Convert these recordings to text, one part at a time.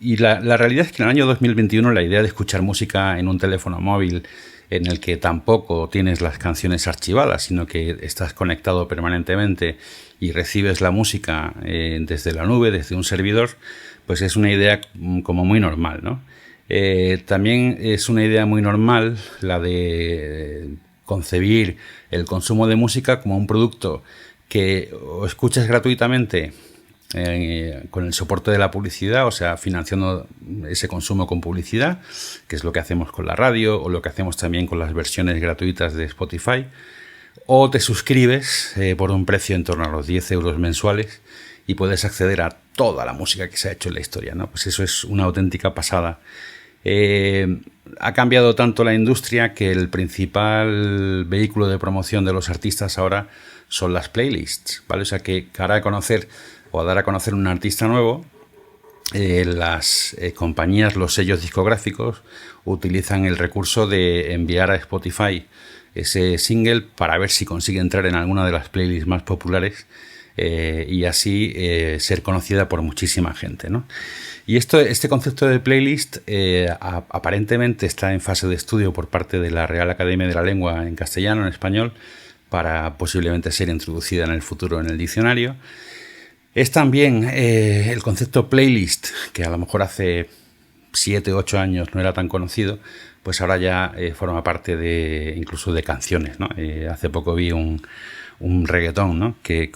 y la realidad es que en el año 2021 la idea de escuchar música en un teléfono móvil en el que tampoco tienes las canciones archivadas, sino que estás conectado permanentemente y recibes la música desde la nube, desde un servidor, pues es una idea como muy normal, ¿no? También es una idea muy normal la de concebir el consumo de música como un producto que o escuchas gratuitamente con el soporte de la publicidad, o sea, financiando ese consumo con publicidad, que es lo que hacemos con la radio o lo que hacemos también con las versiones gratuitas de Spotify, o te suscribes por un precio en torno a los 10 euros mensuales y puedes acceder a toda la música que se ha hecho en la historia, ¿no? Pues eso es una auténtica pasada. Ha cambiado tanto la industria que el principal vehículo de promoción de los artistas ahora son las playlists, ¿vale? O sea que cara a conocer o a dar a conocer un artista nuevo, las compañías, los sellos discográficos utilizan el recurso de enviar a Spotify ese single para ver si consigue entrar en alguna de las playlists más populares y así ser conocida por muchísima gente, ¿no? Y este concepto de playlist aparentemente está en fase de estudio por parte de la Real Academia de la Lengua en castellano, en español, para posiblemente ser introducida en el futuro en el diccionario. Es también el concepto playlist, que a lo mejor hace 7 o 8 años no era tan conocido, pues ahora ya forma parte incluso de canciones, ¿no? Hace poco vi un reggaetón, ¿no? que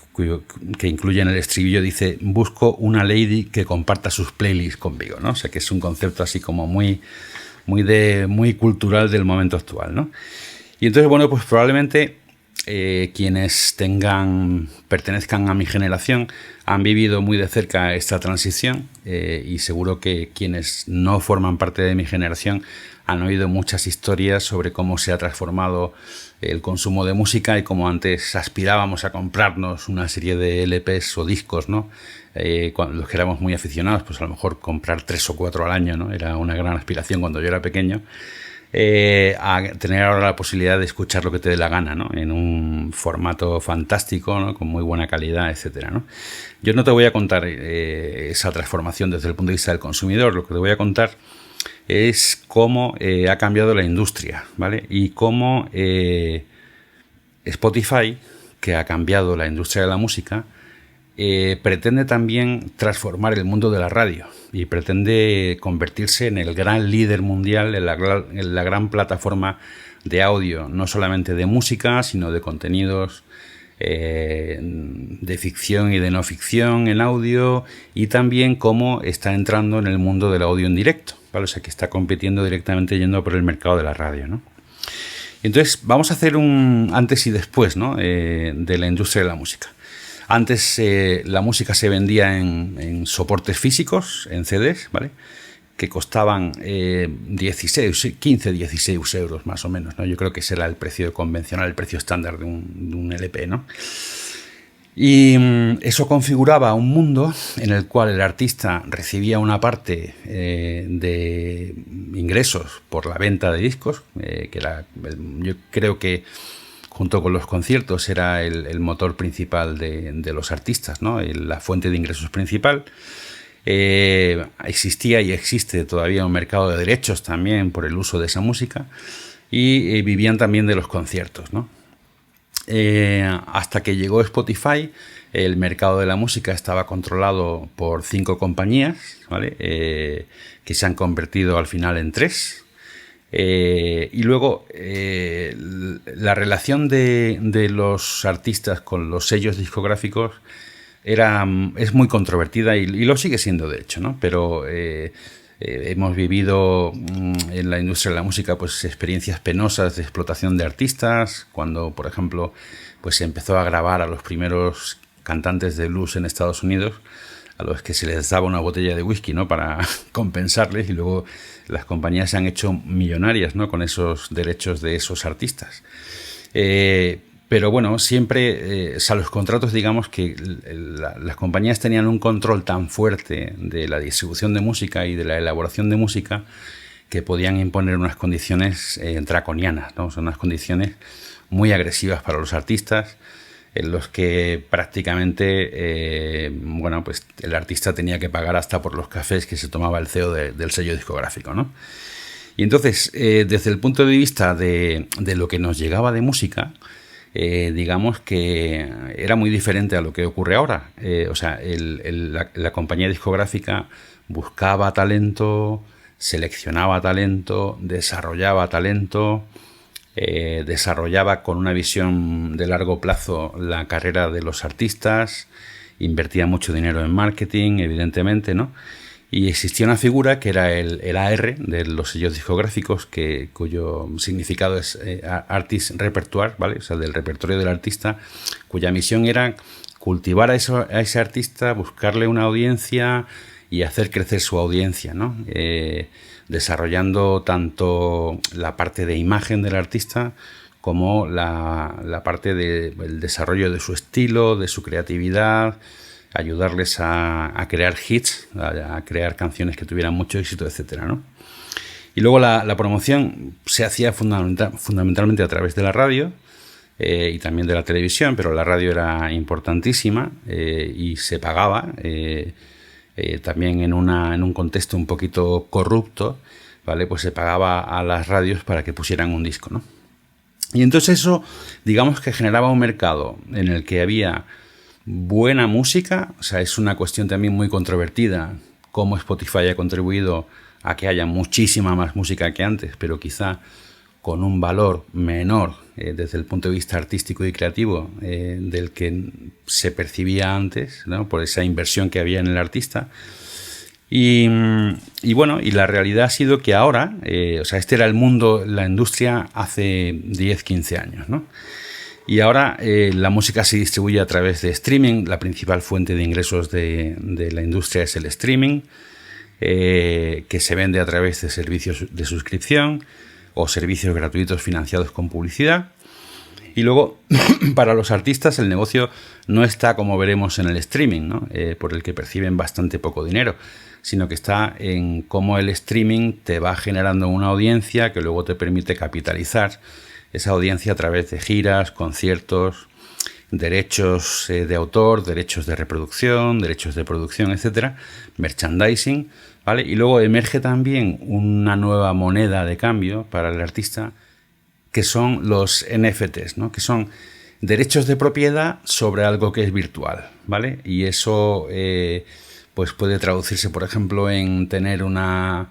incluye en el estribillo, dice: busco una lady que comparta sus playlists conmigo, ¿no? O sea que es un concepto así como muy cultural del momento actual, ¿no? Y entonces, bueno, pues probablemente quienes pertenezcan a mi generación han vivido muy de cerca esta transición y seguro que quienes no forman parte de mi generación han oído muchas historias sobre cómo se ha transformado el consumo de música y cómo antes aspirábamos a comprarnos una serie de LPs o discos, ¿no? Los que éramos muy aficionados, pues a lo mejor comprar 3 o 4 al año, ¿no? Era una gran aspiración cuando yo era pequeño. A tener ahora la posibilidad de escuchar lo que te dé la gana, ¿no? En un formato fantástico, ¿no? Con muy buena calidad, etcétera, ¿no? Yo no te voy a contar esa transformación desde el punto de vista del consumidor. Lo que te voy a contar es cómo ha cambiado la industria, ¿vale? Y cómo Spotify, que ha cambiado la industria de la música, pretende también transformar el mundo de la radio y pretende convertirse en el gran líder mundial, en la gran plataforma de audio, no solamente de música, sino de contenidos de ficción y de no ficción en audio, y también cómo está entrando en el mundo del audio en directo, ¿vale? O sea, que está compitiendo directamente yendo por el mercado de la radio, ¿no? Entonces vamos a hacer un antes y después, ¿no? De la industria de la música. Antes la música se vendía en soportes físicos, en CDs, ¿vale? Que costaban 16 euros más o menos, ¿no? Yo creo que ese era el precio convencional, el precio estándar de un LP, ¿no? Y eso configuraba un mundo en el cual el artista recibía una parte de ingresos por la venta de discos, que yo creo que junto con los conciertos era el motor principal de los artistas, ¿no? La fuente de ingresos principal. Existía y existe todavía un mercado de derechos también por el uso de esa música, y vivían también de los conciertos, ¿no? Hasta que llegó Spotify, el mercado de la música estaba controlado por 5 compañías, ¿vale? Que se han convertido al final en 3. Y luego la relación de los artistas con los sellos discográficos es muy controvertida y lo sigue siendo, de hecho, ¿no? Pero hemos vivido en la industria de la música pues experiencias penosas de explotación de artistas, cuando, por ejemplo, pues se empezó a grabar a los primeros cantantes de blues en Estados Unidos, a los que se les daba una botella de whisky, ¿no? Para compensarles, y luego las compañías se han hecho millonarias, ¿no? Con esos derechos de esos artistas. Pero bueno, siempre, o sea, los contratos, digamos que las compañías tenían un control tan fuerte de la distribución de música y de la elaboración de música que podían imponer unas condiciones draconianas, ¿no? Son unas condiciones muy agresivas para los artistas, en los que prácticamente, bueno, pues el artista tenía que pagar hasta por los cafés que se tomaba el CEO del sello discográfico, ¿no? Y entonces, desde el punto de vista de lo que nos llegaba de música, digamos que era muy diferente a lo que ocurre ahora. O sea, la compañía discográfica buscaba talento, seleccionaba talento, desarrollaba talento, desarrollaba con una visión de largo plazo la carrera de los artistas, invertía mucho dinero en marketing, evidentemente, ¿no? Y existía una figura que era el AR de los sellos discográficos, cuyo significado es Artist Repertoire, ¿vale? O sea, del repertorio del artista, cuya misión era cultivar a ese artista, buscarle una audiencia y hacer crecer su audiencia, ¿no? Desarrollando tanto la parte de imagen del artista como la parte del desarrollo de su estilo, de su creatividad, ayudarles a crear hits, a crear canciones que tuvieran mucho éxito, etcétera, ¿no? Y luego la promoción se hacía fundamentalmente a través de la radio y también de la televisión, pero la radio era importantísima y se pagaba también en un contexto un poquito corrupto, ¿vale? Pues se pagaba a las radios para que pusieran un disco, ¿no? Y entonces eso, digamos que generaba un mercado en el que había buena música. O sea, es una cuestión también muy controvertida cómo Spotify ha contribuido a que haya muchísima más música que antes, pero quizá con un valor menor desde el punto de vista artístico y creativo del que se percibía antes, ¿no? Por esa inversión que había en el artista. Y bueno, y la realidad ha sido que ahora, o sea, este era el mundo, la industria hace 10, 15 años, ¿no? Y ahora la música se distribuye a través de streaming. La principal fuente de ingresos de la industria es el streaming, que se vende a través de servicios de suscripción o servicios gratuitos financiados con publicidad. Y luego, para los artistas, el negocio no está, como veremos, en el streaming, ¿no? Por el que perciben bastante poco dinero, sino que está en cómo el streaming te va generando una audiencia que luego te permite capitalizar esa audiencia a través de giras, conciertos, derechos de autor, derechos de reproducción, derechos de producción, etcétera, merchandising, ¿vale? Y luego emerge también una nueva moneda de cambio para el artista, que son los NFTs, ¿no? Que son derechos de propiedad sobre algo que es virtual, ¿vale? Y eso pues puede traducirse, por ejemplo, en tener la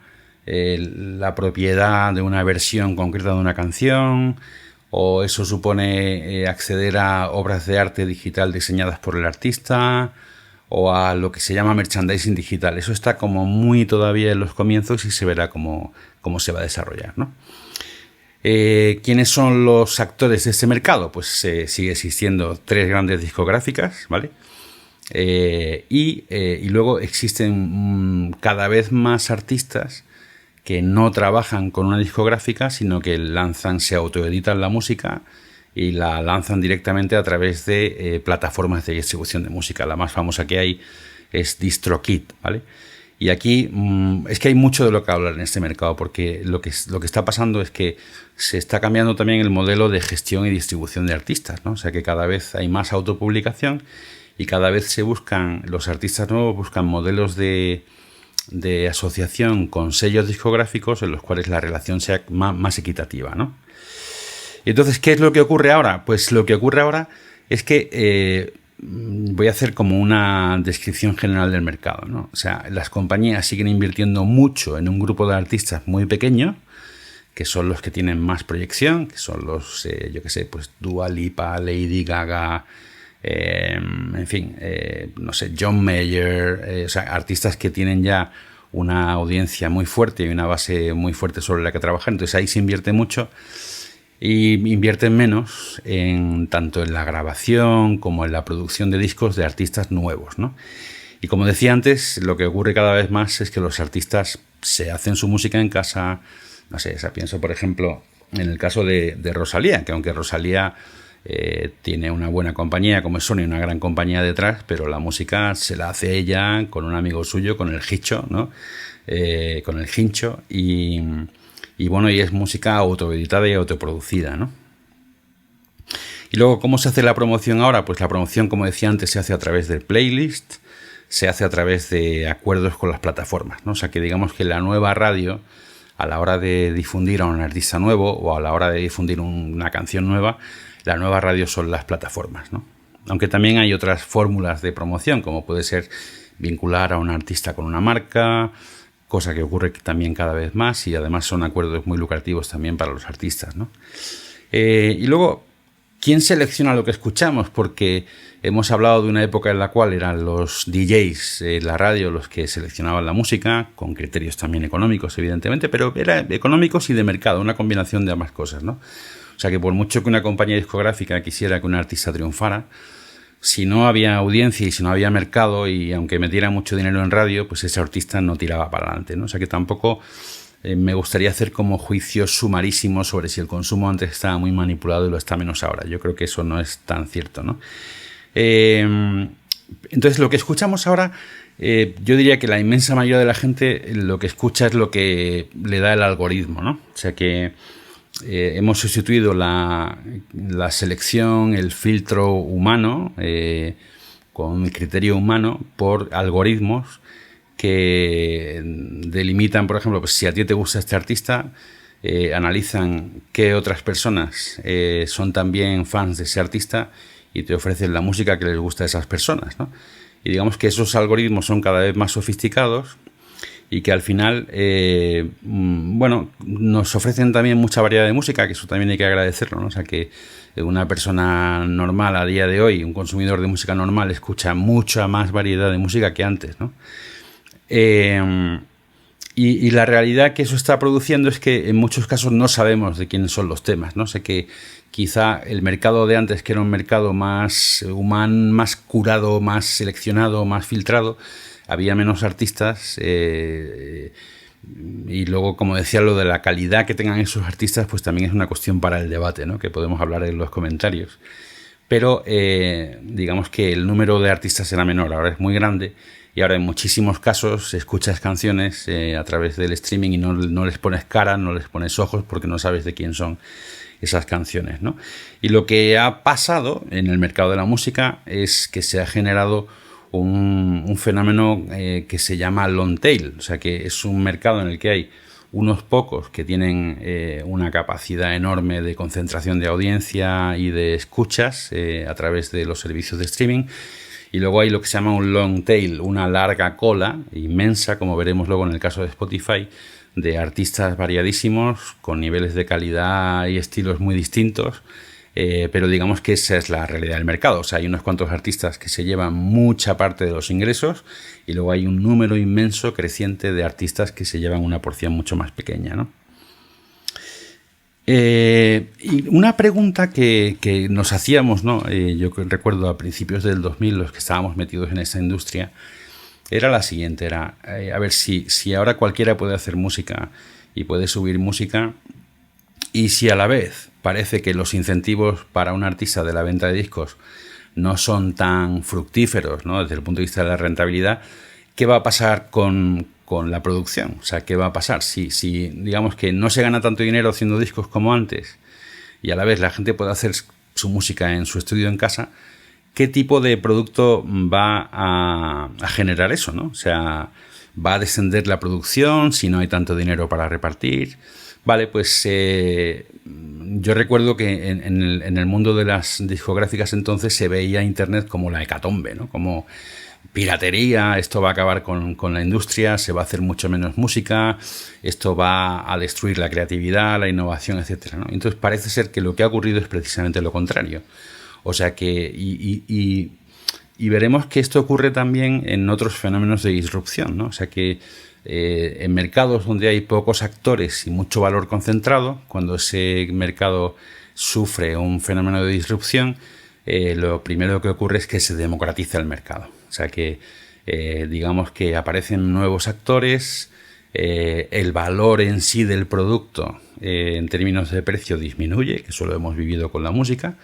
propiedad de una versión concreta de una canción, o eso supone acceder a obras de arte digital diseñadas por el artista, o a lo que se llama merchandising digital. Eso está como muy todavía en los comienzos y se verá cómo se va a desarrollar, ¿no? ¿Quiénes son los actores de este mercado? Pues sigue existiendo 3 grandes discográficas, ¿vale? Y luego existen cada vez más artistas que no trabajan con una discográfica, sino que se autoeditan la música y la lanzan directamente a través de plataformas de distribución de música. La más famosa que hay es DistroKid, ¿vale? Y aquí es que hay mucho de lo que hablar en este mercado, porque lo que está pasando es que se está cambiando también el modelo de gestión y distribución de artistas, ¿no? O sea que cada vez hay más autopublicación y cada vez los artistas nuevos buscan modelos de asociación con sellos discográficos en los cuales la relación sea más equitativa, ¿no? Entonces, ¿qué es lo que ocurre ahora? Pues lo que ocurre ahora es que voy a hacer como una descripción general del mercado, ¿no? O sea, las compañías siguen invirtiendo mucho en un grupo de artistas muy pequeño, que son los que tienen más proyección, que son los, yo qué sé, pues Dua Lipa, Lady Gaga, en fin, no sé, John Mayer, o sea, artistas que tienen ya una audiencia muy fuerte y una base muy fuerte sobre la que trabajar. Entonces ahí se invierte mucho y invierten menos tanto en la grabación como en la producción de discos de artistas nuevos, ¿no? Y como decía antes, lo que ocurre cada vez más es que los artistas se hacen su música en casa. No sé, o sea, pienso por ejemplo en el caso de Rosalía, que aunque Rosalía tiene una buena compañía como es Sony, una gran compañía detrás, pero la música se la hace ella con un amigo suyo, con el Hicho, ¿no? Con el Hincho, y bueno, y es música autoeditada y autoproducida, ¿no? Y luego, ¿cómo se hace la promoción ahora? Pues la promoción, como decía antes, se hace a través del playlist, se hace a través de acuerdos con las plataformas, ¿no? O sea que digamos que la nueva radio, a la hora de difundir a un artista nuevo o a la hora de difundir una canción nueva, la nueva radio son las plataformas, ¿no? Aunque también hay otras fórmulas de promoción, como puede ser vincular a un artista con una marca, cosa que ocurre también cada vez más, y además son acuerdos muy lucrativos también para los artistas, ¿no? Y luego, ¿quién selecciona lo que escuchamos? Porque hemos hablado de una época en la cual eran los DJs en la radio los que seleccionaban la música, con criterios también económicos, evidentemente, pero eran económicos y de mercado, una combinación de ambas cosas, ¿no? O sea que por mucho que una compañía discográfica quisiera que un artista triunfara, si no había audiencia y si no había mercado, y aunque metiera mucho dinero en radio, pues ese artista no tiraba para adelante, ¿no? O sea que tampoco me gustaría hacer como juicios sumarísimos sobre si el consumo antes estaba muy manipulado y lo está menos ahora. Yo creo que eso no es tan cierto, ¿no? Entonces, lo que escuchamos ahora, yo diría que la inmensa mayoría de la gente lo que escucha es lo que le da el algoritmo, ¿no? O sea que hemos sustituido la selección, el filtro humano, con el criterio humano, por algoritmos que delimitan, por ejemplo, pues si a ti te gusta este artista, analizan qué otras personas son también fans de ese artista y te ofrecen la música que les gusta a esas personas, ¿no? Y digamos que esos algoritmos son cada vez más sofisticados y que al final, bueno, nos ofrecen también mucha variedad de música, que eso también hay que agradecerlo, ¿no? O sea que una persona normal a día de hoy, un consumidor de música normal, escucha mucha más variedad de música que antes, ¿no? Y la realidad que eso está produciendo es que en muchos casos no sabemos de quiénes son los temas, ¿no? O sea que quizá el mercado de antes, que era un mercado más humano, más curado, más seleccionado, más filtrado, había menos artistas, y luego, como decía, lo de la calidad que tengan esos artistas, pues también es una cuestión para el debate, ¿no? Que podemos hablar en los comentarios. Pero digamos que el número de artistas era menor, ahora es muy grande. Y ahora en muchísimos casos escuchas canciones a través del streaming y no les pones cara, no les pones ojos porque no sabes de quién son esas canciones, ¿no? Y lo que ha pasado en el mercado de la música es que se ha generado un fenómeno que se llama long tail. O sea que es un mercado en el que hay unos pocos que tienen una capacidad enorme de concentración de audiencia y de escuchas a través de los servicios de streaming. Y luego hay lo que se llama un long tail, una larga cola inmensa, como veremos luego en el caso de Spotify, de artistas variadísimos, con niveles de calidad y estilos muy distintos, pero digamos que esa es la realidad del mercado. O sea, hay unos cuantos artistas que se llevan mucha parte de los ingresos y luego hay un número inmenso, creciente, de artistas que se llevan una porción mucho más pequeña, ¿no? Y una pregunta que nos hacíamos, ¿no? Yo recuerdo a principios del 2000, los que estábamos metidos en esa industria, era la siguiente, era a ver si ahora cualquiera puede hacer música y puede subir música, y si a la vez parece que los incentivos para un artista de la venta de discos no son tan fructíferos, ¿no? Desde el punto de vista de la rentabilidad, ¿qué va a pasar con la producción? O sea, ¿qué va a pasar? Si digamos que no se gana tanto dinero haciendo discos como antes y a la vez la gente puede hacer su música en su estudio en casa, ¿qué tipo de producto va a generar eso, ¿no? O sea, ¿va a descender la producción si no hay tanto dinero para repartir? Vale, pues yo recuerdo que en el mundo de las discográficas entonces se veía Internet como la hecatombe, ¿no? Como piratería, esto va a acabar con la industria, se va a hacer mucho menos música, esto va a destruir la creatividad, la innovación, etcétera, ¿no? Entonces parece ser que lo que ha ocurrido es precisamente lo contrario. O sea que y veremos que esto ocurre también en otros fenómenos de disrupción, ¿no? O sea que en mercados donde hay pocos actores y mucho valor concentrado, cuando ese mercado sufre un fenómeno de disrupción, lo primero que ocurre es que se democratiza el mercado. O sea que digamos que aparecen nuevos actores, el valor en sí del producto en términos de precio disminuye, que eso lo hemos vivido con la música,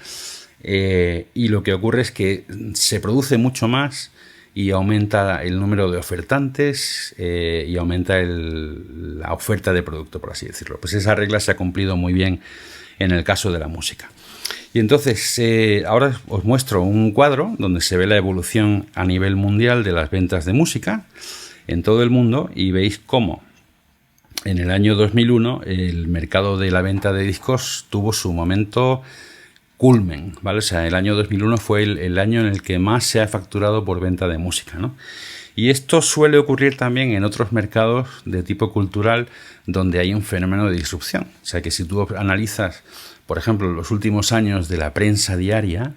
y lo que ocurre es que se produce mucho más y aumenta el número de ofertantes y aumenta la oferta de producto, por así decirlo. Pues esa regla se ha cumplido muy bien en el caso de la música. Y entonces, ahora os muestro un cuadro donde se ve la evolución a nivel mundial de las ventas de música en todo el mundo, y veis cómo en el año 2001 el mercado de la venta de discos tuvo su momento culmen, ¿vale? O sea, el año 2001 fue el año en el que más se ha facturado por venta de música, ¿no? Y esto suele ocurrir también en otros mercados de tipo cultural donde hay un fenómeno de disrupción. O sea, que si tú analizas, por ejemplo, los últimos años de la prensa diaria,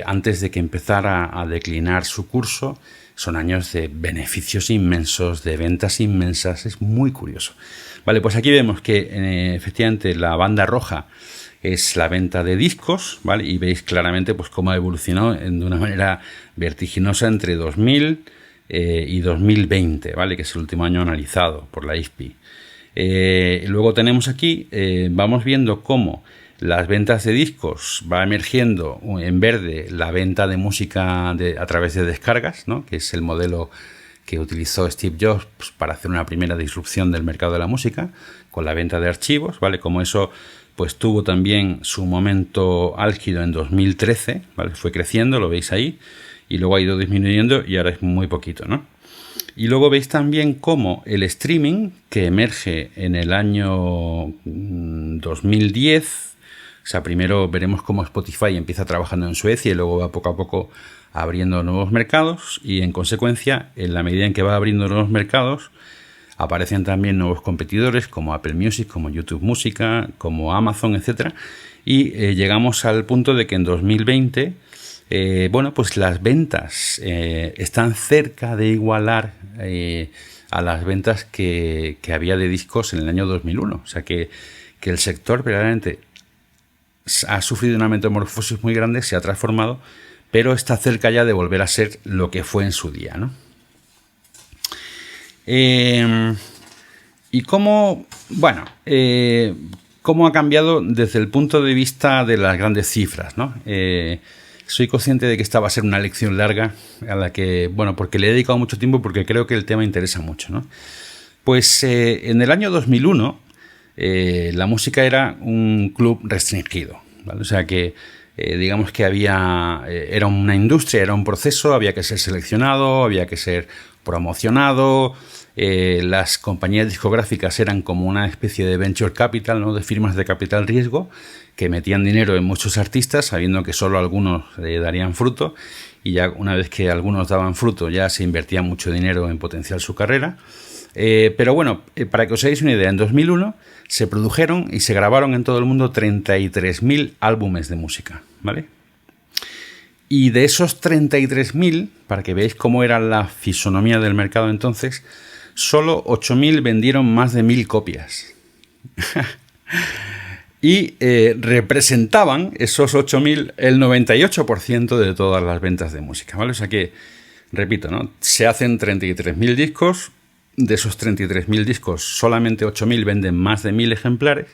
antes de que empezara a declinar su curso, son años de beneficios inmensos, de ventas inmensas. Es muy curioso. Vale, pues aquí vemos que efectivamente la banda roja es la venta de discos, ¿vale? Y veis claramente pues cómo ha evolucionado de una manera vertiginosa entre 2000 y 2020, ¿vale? Que es el último año analizado por la IFPI. Luego tenemos aquí, vamos viendo cómo las ventas de discos va emergiendo en verde la venta de música a través de descargas, ¿no? Que es el modelo que utilizó Steve Jobs pues, para hacer una primera disrupción del mercado de la música con la venta de archivos, ¿vale? Como eso pues tuvo también su momento álgido en 2013, ¿vale? Fue creciendo, lo veis ahí, y luego ha ido disminuyendo y ahora es muy poquito, ¿no? Y luego veis también cómo el streaming, que emerge en el año 2010, o sea, primero veremos cómo Spotify empieza trabajando en Suecia y luego va poco a poco abriendo nuevos mercados, y en consecuencia, en la medida en que va abriendo nuevos mercados, aparecen también nuevos competidores como Apple Music, como YouTube Música, como Amazon, etc. Y llegamos al punto de que en 2020, bueno, pues las ventas están cerca de igualar a las ventas que había de discos en el año 2001. O sea que el sector verdaderamente ha sufrido una metamorfosis muy grande, se ha transformado, pero está cerca ya de volver a ser lo que fue en su día, ¿no? Y cómo, bueno, cómo ha cambiado desde el punto de vista de las grandes cifras, ¿no? Soy consciente de que esta va a ser una lección larga a la que, bueno, porque le he dedicado mucho tiempo porque creo que el tema interesa mucho, ¿no? Pues en el año 2001 la música era un club restringido, ¿vale? O sea que digamos que era una industria, era un proceso, había que ser seleccionado, había que ser promocionado. Las compañías discográficas eran como una especie de venture capital, ¿no? De firmas de capital riesgo que metían dinero en muchos artistas sabiendo que solo algunos darían fruto, y ya una vez que algunos daban fruto ya se invertía mucho dinero en potenciar su carrera. Pero bueno, para que os hagáis una idea, en 2001 se produjeron y se grabaron en todo el mundo 33.000 álbumes de música, ¿vale? Y de esos 33.000, para que veáis cómo era la fisonomía del mercado entonces, solo 8.000 vendieron más de 1.000 copias. Y representaban esos 8.000 el 98% de todas las ventas de música, ¿vale? O sea que, repito, ¿no? Se hacen 33.000 discos, de esos 33.000 discos solamente 8.000 venden más de 1.000 ejemplares,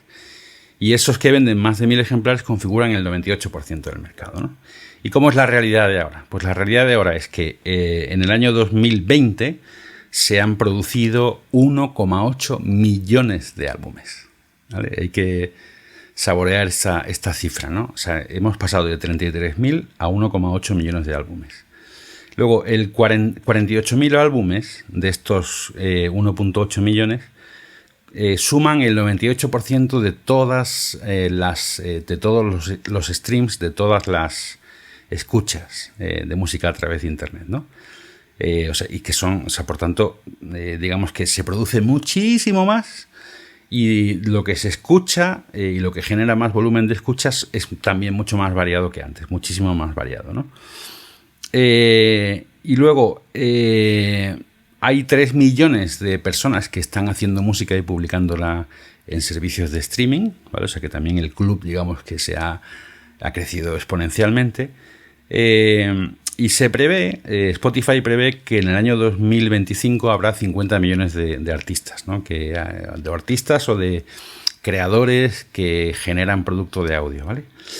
y esos que venden más de 1.000 ejemplares configuran el 98% del mercado, ¿no? ¿Y cómo es la realidad de ahora? Pues la realidad de ahora es que en el año 2020 se han producido 1,8 millones de álbumes, ¿vale? Hay que saborear esta cifra, ¿no? O sea, hemos pasado de 33.000 a 1,8 millones de álbumes. Luego, 48.000 álbumes de estos 1,8 millones suman el 98% de todas de todos los streams, de todas las escuchas de música a través de Internet, ¿no? O sea, y que son, o sea, por tanto, digamos que se produce muchísimo más, y lo que se escucha y lo que genera más volumen de escuchas es también mucho más variado que antes, muchísimo más variado, ¿no? Y luego hay 3 millones de personas que están haciendo música y publicándola en servicios de streaming, ¿vale? O sea que también el club, digamos que ha crecido exponencialmente. Y se prevé, Spotify prevé que en el año 2025 habrá 50 millones de artistas, ¿no? De artistas o de creadores que generan producto de audio, ¿vale?